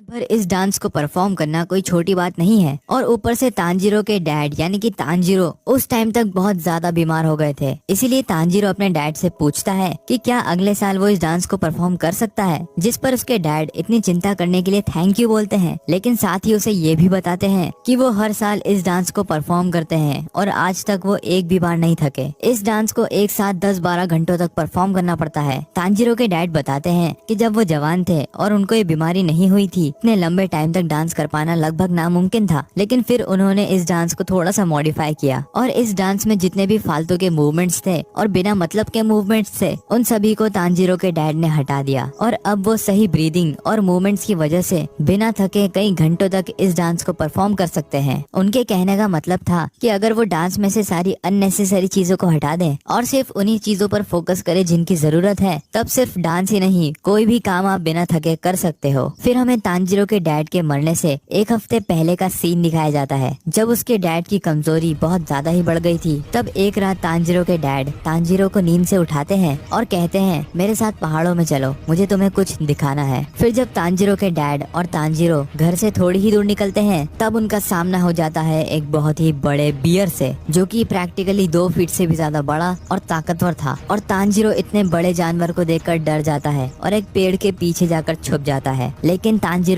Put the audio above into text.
रात भर इस डांस को परफॉर्म करना कोई छोटी बात नहीं है और ऊपर से तांजीरो के डैड यानी कि तांजीरो उस टाइम तक बहुत ज्यादा बीमार हो गए थे। इसीलिए तांजीरो अपने डैड से पूछता है कि क्या अगले साल वो इस डांस को परफॉर्म कर सकता है, जिस पर उसके डैड इतनी चिंता करने के लिए थैंक यू बोलते हैं, लेकिन साथ ही उसे ये भी बताते हैं कि वो हर साल इस डांस को परफॉर्म करते हैं और आज तक वो एक भी बार नहीं थके। इस डांस को एक साथ 10-12 घंटों तक परफॉर्म करना पड़ता है। तांजीरो के डैड बताते हैं कि जब वो जवान थे और उनको ये बीमारी नहीं हुई थी, इतने लंबे टाइम तक डांस कर पाना लगभग नामुमकिन था, लेकिन फिर उन्होंने इस डांस को थोड़ा सा मॉडिफाई किया और इस डांस में जितने भी फालतू के मूवमेंट्स थे और बिना मतलब के मूवमेंट्स थे, उन सभी को तांजीरो के डैड ने हटा दिया और अब वो सही ब्रीदिंग और मूवमेंट्स की वजह से बिना थके कई घंटों तक इस डांस को परफॉर्म कर सकते हैं। उनके कहने का मतलब था कि अगर वो डांस में से सारी अननेसेसरी चीजों को हटा दें और सिर्फ उन्हीं चीजों पर फोकस करें जिनकी जरूरत है, तब सिर्फ डांस ही नहीं कोई भी काम आप बिना थके कर सकते हो। फिर हमें तांजीरो के डैड के मरने से एक हफ्ते पहले का सीन दिखाया जाता है, जब उसके डैड की कमजोरी बहुत ज्यादा ही बढ़ गई थी। तब एक रात तांजीरो के डैड तांजीरो को नींद से उठाते हैं और कहते हैं, मेरे साथ पहाड़ों में चलो, मुझे तुम्हें कुछ दिखाना है। फिर जब तांजीरो के डैड और तांजीरो घर से थोड़ी ही दूर निकलते हैं, तब उनका सामना हो जाता है एक बहुत ही बड़े बियर से, जो कि प्रैक्टिकली 2 फीट से भी ज्यादा बड़ा और ताकतवर था। और तांजीरो इतने बड़े जानवर को देखकर डर जाता है और एक पेड़ के पीछे जाकर छुप जाता है, लेकिन तांजीरो